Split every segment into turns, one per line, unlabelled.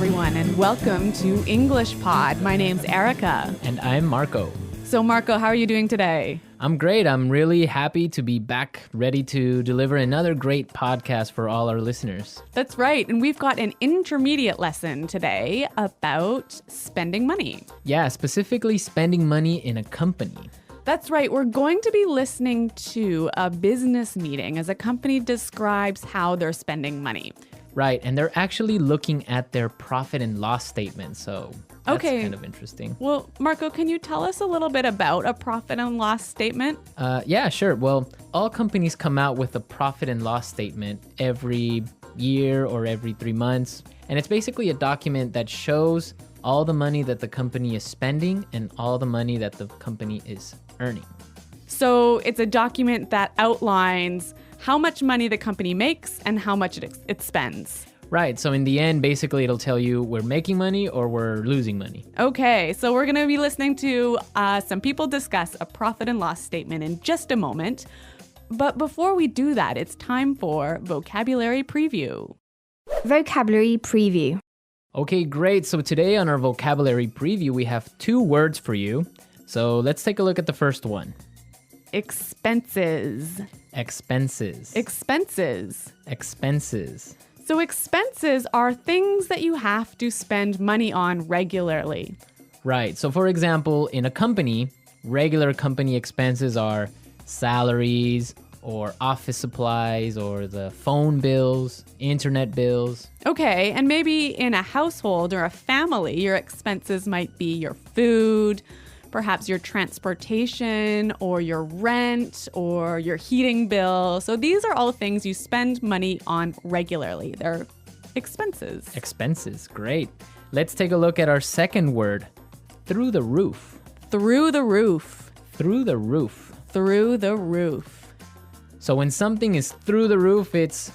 everyone, and welcome to English Pod. My name's Erica.
And I'm Marco.
So, Marco, how are you doing today?
I'm great. I'm really happy to be back, ready to deliver another great podcast for all our listeners.
That's right. And we've got an intermediate lesson today about spending money.
Yeah, specifically spending money in a company.
That's right. We're going to be listening to a business meeting as a company describes how they're spending money.
Right, and they're actually looking at their profit and loss statement, so that's kind of interesting.
Well, Marco, can you tell us a little bit about a profit and loss statement?
Yeah, sure. Well, all companies come out with a profit and loss statement every year or every 3 months, and it's basically a document that shows all the money that the company is spending and all the money that the company is earning.
So it's a document that outlines how much money the company makes and how much it spends.
Right. So in the end, basically, it'll tell you we're making money or we're losing money.
Okay. So we're going to be listening to some people discuss a profit and loss statement in just a moment. But before we do that, it's time for vocabulary preview.
Vocabulary preview.
Okay, great. So today on our vocabulary preview, we have 2 words for you. So let's take a look at the first one.
Expenses.
Expenses.
Expenses.
Expenses.
So expenses are things that you have to spend money on regularly.
Right. So for example, in a company, regular company expenses are salaries or office supplies or the phone bills, internet bills.
Okay, and maybe in a household or a family, your expenses might be your food, perhaps your transportation or your rent or your heating bill. So these are all things you spend money on regularly. They're expenses.
Expenses, great. Let's take a look at our second word, through the roof.
Through the roof.
Through the roof.
Through the roof.
So when something is through the roof, it's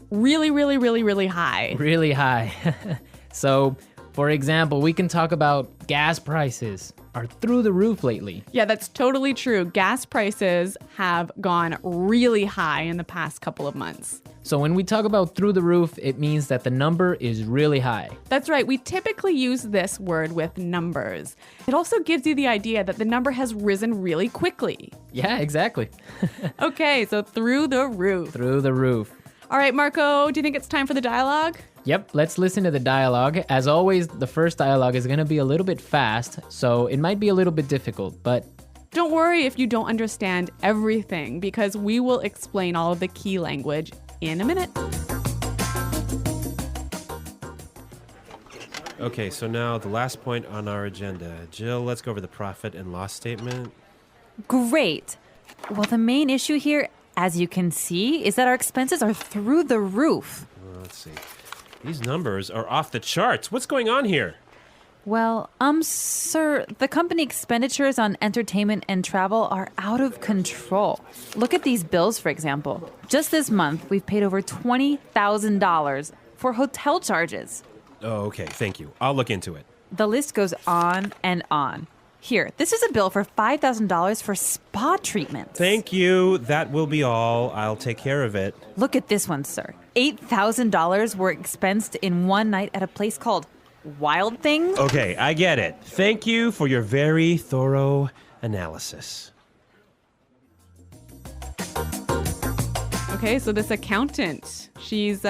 really, really, really, really high.
Really high. So, for example, we can talk about gas prices are through the roof lately.
Yeah, that's totally true. Gas prices have gone really high in the past couple of months.
So when we talk about through the roof, it means that the number is really high.
That's right. We typically use this word with numbers. It also gives you the idea that the number has risen really quickly.
Yeah, exactly.
Okay, so through the roof.
Through the roof.
All right, Marco, do you think it's time for the dialogue?
Yep, let's listen to the dialogue. As always, the first dialogue is going to be a little bit fast, so it might be a little bit difficult, but
don't worry if you don't understand everything, because we will explain all of the key language in a minute.
Okay, so now the last point on our agenda. Jill, let's go over the profit and loss statement.
Great. Well, the main issue here, as you can see, is that our expenses are through the roof.
Let's see. These numbers are off the charts. What's going on here?
Well, sir, the company expenditures on entertainment and travel are out of control. Look at these bills, for example. Just this month, we've paid over $20,000 for hotel charges.
Oh, okay. Thank you. I'll look into it.
The list goes on and on. Here, this is a bill for $5,000 for spa treatments.
Thank you. That will be all. I'll take care of it.
Look at this one, sir. $8,000 were expensed in one night at a place called Wild Things.
Okay, I get it. Thank you for your very thorough analysis.
Okay, so this accountant, she's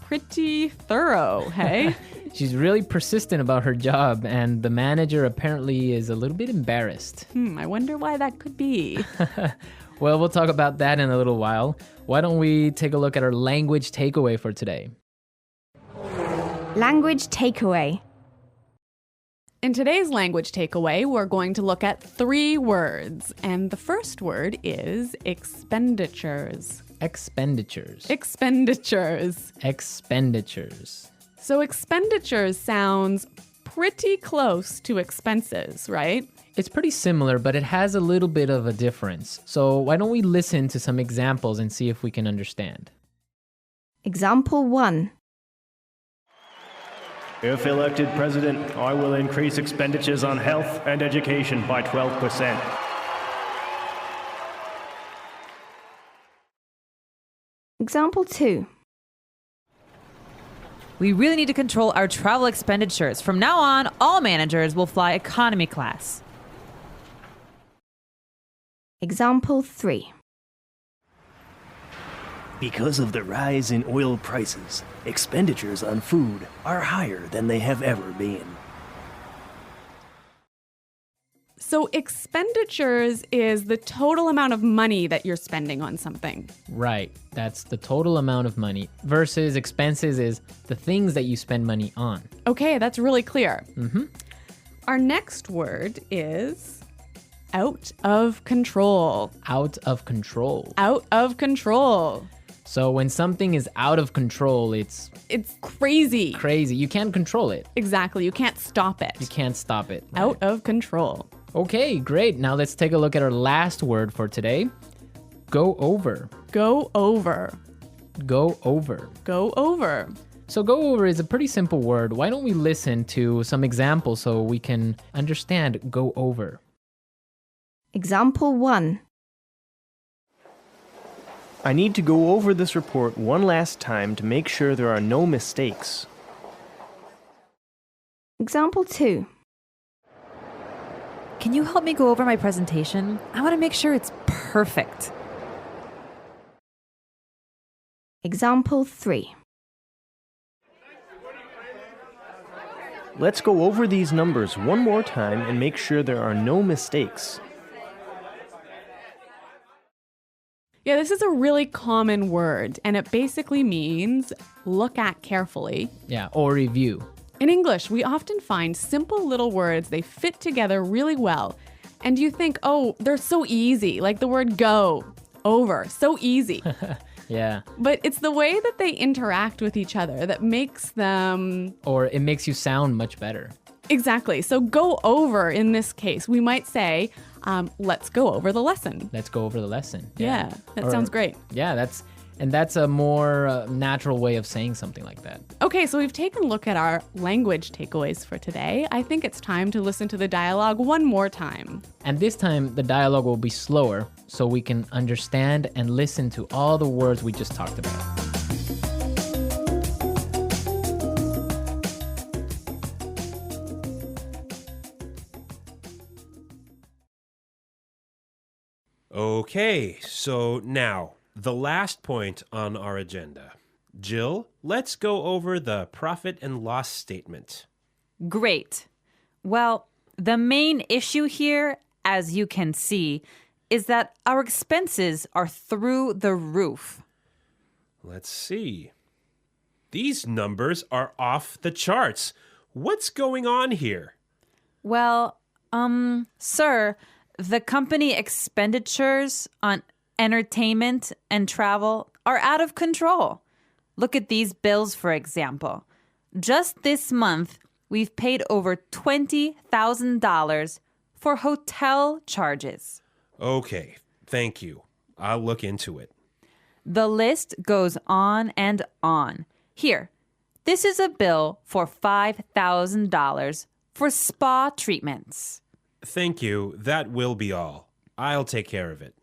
pretty thorough, hey?
she's really persistent about her job, and the manager apparently is a little bit embarrassed.
I wonder why that could be.
Well, we'll talk about that in a little while. Why don't we take a look at our language takeaway for today?
Language takeaway.
In today's language takeaway, we're going to look at 3 words, and the first word is expenditures.
Expenditures.
Expenditures.
Expenditures.
So expenditures sounds pretty close to expenses, right?
It's pretty similar, but it has a little bit of a difference. So why don't we listen to some examples and see if we can understand?
Example 1.
If elected president, I will increase expenditures on health and education by 12%.
Example 2.
We really need to control our travel expenditures. From now on, all managers will fly economy class.
Example 3.
Because of the rise in oil prices, expenditures on food are higher than they have ever been.
So expenditures is the total amount of money that you're spending on something.
Right. That's the total amount of money versus expenses is the things that you spend money on.
Okay, that's really clear. Our next word is out of control.
Out of control.
Out of control.
So when something is out of control, it's
It's crazy.
crazy. You can't control it.
Exactly. You can't stop it.
You can't stop it.
Out of control.
Okay, great. Now let's take a look at our last word for today. Go over.
Go over.
Go over.
Go over.
So go over is a pretty simple word. Why don't we listen to some examples so we can understand go over?
Example 1.
I need to go over this report one last time to make sure there are no mistakes.
Example 2.
Can you help me go over my presentation? I want to make sure it's perfect.
Example 3.
Let's go over these numbers one more time and make sure there are no mistakes.
Yeah, this is a really common word, and it basically means look at carefully.
Yeah, or review.
In English, we often find simple little words, they fit together really well. And you think, oh, they're so easy, like the word go, over, so easy.
Yeah.
But it's the way that they interact with each other that makes them...
Or it makes you sound much better.
Exactly. So go over in this case, we might say, let's go over the lesson.
Let's go over the lesson.
Yeah, that
Or-
sounds great.
Yeah, that's a more natural way of saying something like that.
Okay, so we've taken a look at our language takeaways for today. I think it's time to listen to the dialogue one more time.
And this time, the dialogue will be slower so we can understand and listen to all the words we just talked about.
Okay, so now, the last point on our agenda. Jill, let's go over the profit and loss statement.
Great. Well, the main issue here, as you can see, is that our expenses are through the roof.
Let's see. These numbers are off the charts. What's going on here?
Well, sir, the company expenditures on entertainment and travel are out of control. Look at these bills, for example. Just this month, we've paid over $20,000 for hotel charges.
Okay, thank you. I'll look into it.
The list goes on and on. Here, this is a bill for $5,000 for spa treatments.
Thank you. That will be all. I'll take care of it.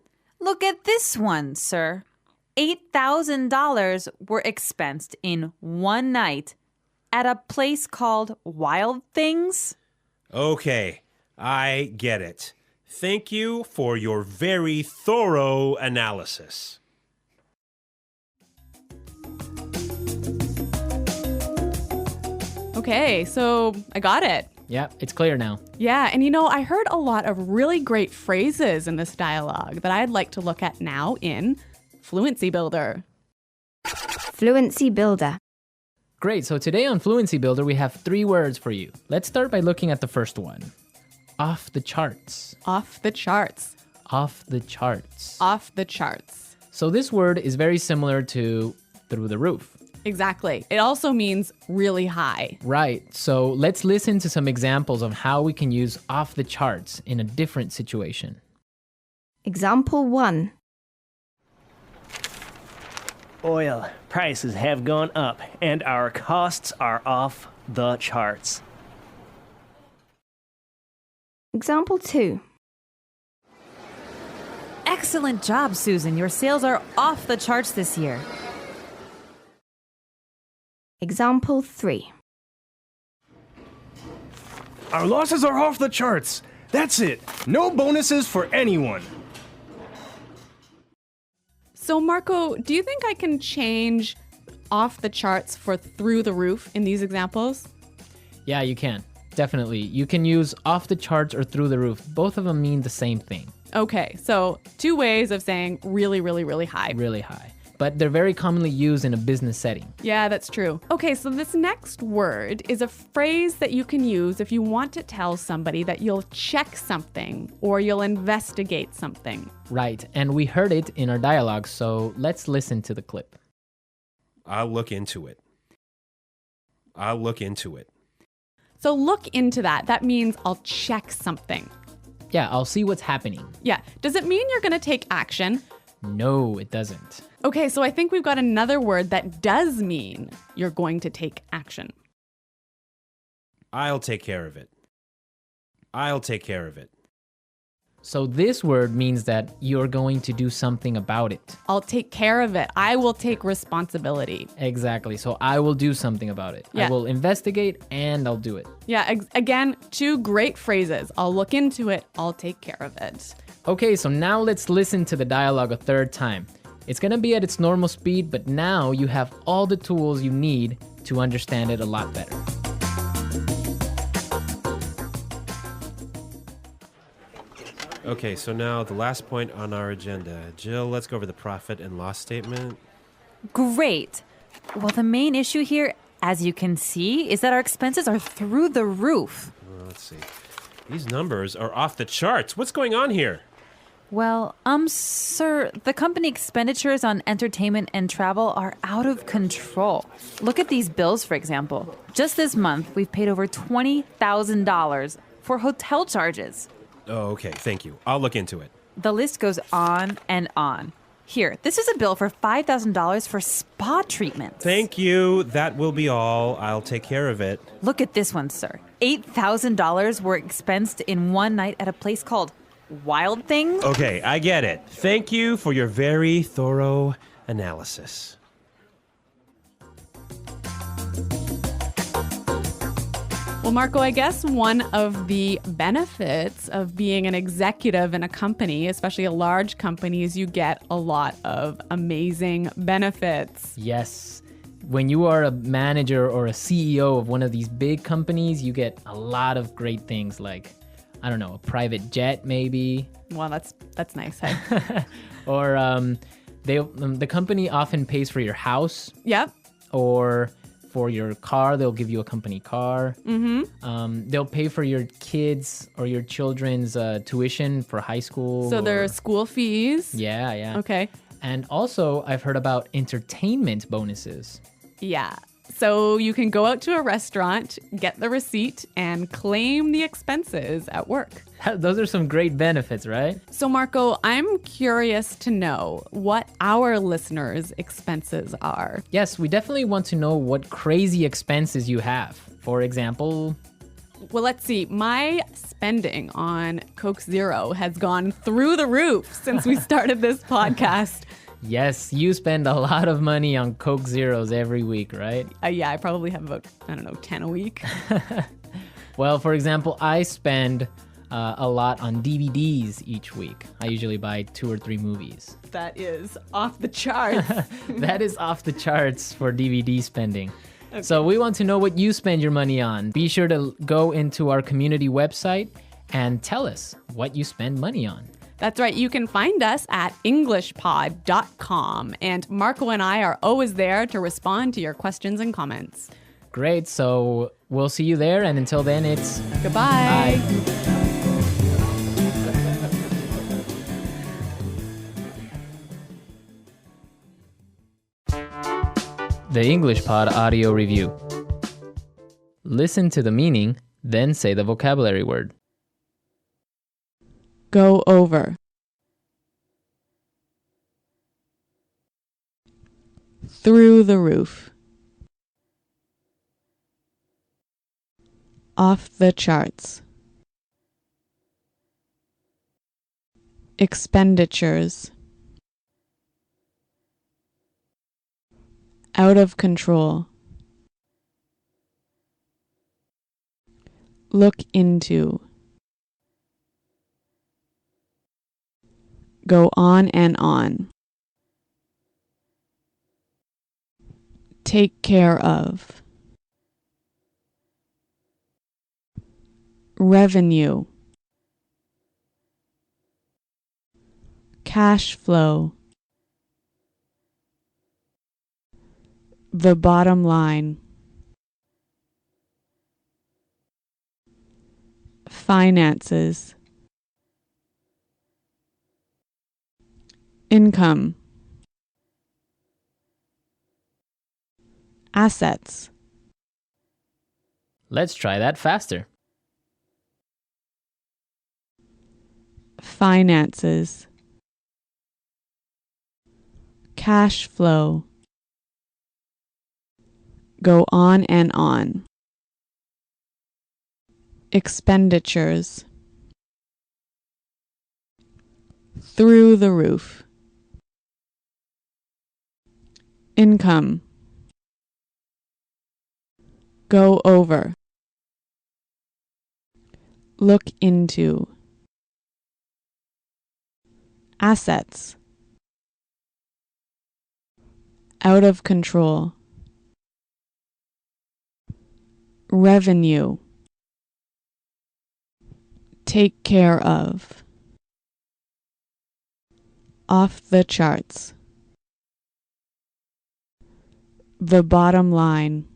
Look at this one, sir. $8,000 were expensed in one night at a place called Wild Things.
Okay, I get it. Thank you for your very thorough analysis.
Okay, so I got it.
Yeah, it's clear now.
Yeah, and I heard a lot of really great phrases in this dialogue that I'd like to look at now in Fluency Builder.
Fluency Builder.
Great, so today on Fluency Builder, we have 3 words for you. Let's start by looking at the first one. Off the charts.
Off the charts.
Off the charts.
Off the charts.
So this word is very similar to through the roof.
Exactly. It also means really high.
Right, so let's listen to some examples of how we can use off the charts in a different situation.
Example 1.
Oil prices have gone up and our costs are off the charts.
Example 2.
Excellent job, Susan. Your sales are off the charts this year.
Example 3.
Our losses are off the charts. That's it. No bonuses for anyone.
So, Marco, do you think I can change off the charts for through the roof in these examples?
Yeah, you can. Definitely. You can use off the charts or through the roof. Both of them mean the same thing.
Okay, so two ways of saying really, really, really high.
Really high. But they're very commonly used in a business setting.
Yeah, that's true. Okay, so this next word is a phrase that you can use if you want to tell somebody that you'll check something or you'll investigate something.
Right, and we heard it in our dialogue, so let's listen to the clip.
I'll look into it. I'll look into it.
So look into that. That means I'll check something.
Yeah, I'll see what's happening.
Yeah. Does it mean you're going to take action?
No, it doesn't.
Okay, so I think we've got another word that does mean you're going to take action.
I'll take care of it. I'll take care of it.
So this word means that you're going to do something about it.
I'll take care of it. I will take responsibility.
Exactly. So I will do something about it.
Yeah.
I will investigate and I'll do it.
Yeah, again, two great phrases. I'll look into it. I'll take care of it.
Okay, so now let's listen to the dialogue a third time. It's going to be at its normal speed, but now you have all the tools you need to understand it a lot better.
Okay, so now the last point on our agenda. Jill, let's go over the profit and loss statement.
Great. Well, the main issue here, as you can see, is that our expenses are through the roof.
Well, let's see. These numbers are off the charts. What's going on here?
Well, sir, the company expenditures on entertainment and travel are out of control. Look at these bills, for example. Just this month, we've paid over $20,000 for hotel charges.
Oh, okay. Thank you. I'll look into it.
The list goes on and on. Here, this is a bill for $5,000 for spa treatments.
Thank you. That will be all. I'll take care of it.
Look at this one, sir. $8,000 were expensed in one night at a place called Wild Things.
Okay, I get it. Thank you for your very thorough analysis.
Well, Marco, I guess one of the benefits of being an executive in a company, especially a large company, is you get a lot of amazing benefits.
Yes. When you are a manager or a CEO of one of these big companies, you get a lot of great things like, I don't know, a private jet maybe.
Well, that's nice. Hey?
Or the company often pays for your house.
Yep.
Or for your car, they'll give you a company car. Mm-hmm. They'll pay for your kids or your children's tuition for high school.
So there are school fees.
Yeah, yeah.
Okay.
And also, I've heard about entertainment bonuses.
Yeah. So you can go out to a restaurant, get the receipt, and claim the expenses at work.
Those are some great benefits, right?
So, Marco, I'm curious to know what our listeners' expenses are.
Yes, we definitely want to know what crazy expenses you have. For example,
Well, let's see. My spending on Coke Zero has gone through the roof since we started this podcast.
yes, you spend a lot of money on Coke Zeros every week, right?
Yeah, I probably have about, 10 a week.
Well, for example, I spend a lot on DVDs each week. I usually buy 2 or 3 movies.
That is off the charts.
That is off the charts for DVD spending. Okay. So we want to know what you spend your money on. Be sure to go into our community website and tell us what you spend money on.
That's right. You can find us at englishpod.com. And Marco and I are always there to respond to your questions and comments.
Great. So we'll see you there. And until then, it's
goodbye.
Bye. The English Pod Audio Review. Listen to the meaning, then say the vocabulary word.
Go over. Through the roof. Off the charts. Expenditures. Out of control. Look into. Go on and on. Take care of. Revenue. Cash flow. The bottom line. Finances. Income. Assets.
Let's try that faster.
Finances. Cash flow. Go on and on. Expenditures. Through the roof. Income. Go over. Look into. Assets. Out of control. Revenue. Take care of. Off the charts. The bottom line.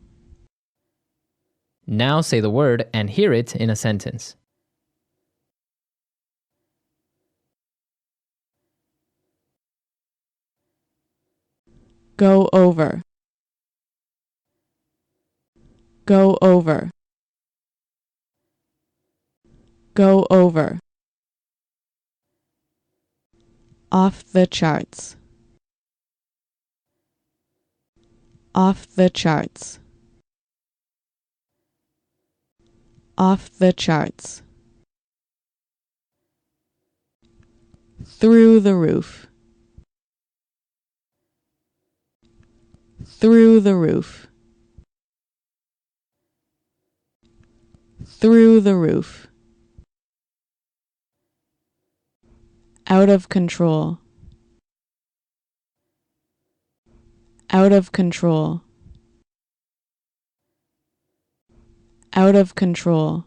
Now say the word and hear it in a sentence.
Go over. Go over. Go over. Off the charts. Off the charts. Off the charts. Through the roof. Through the roof. Through the roof. Out of control. Out of control. Out of control.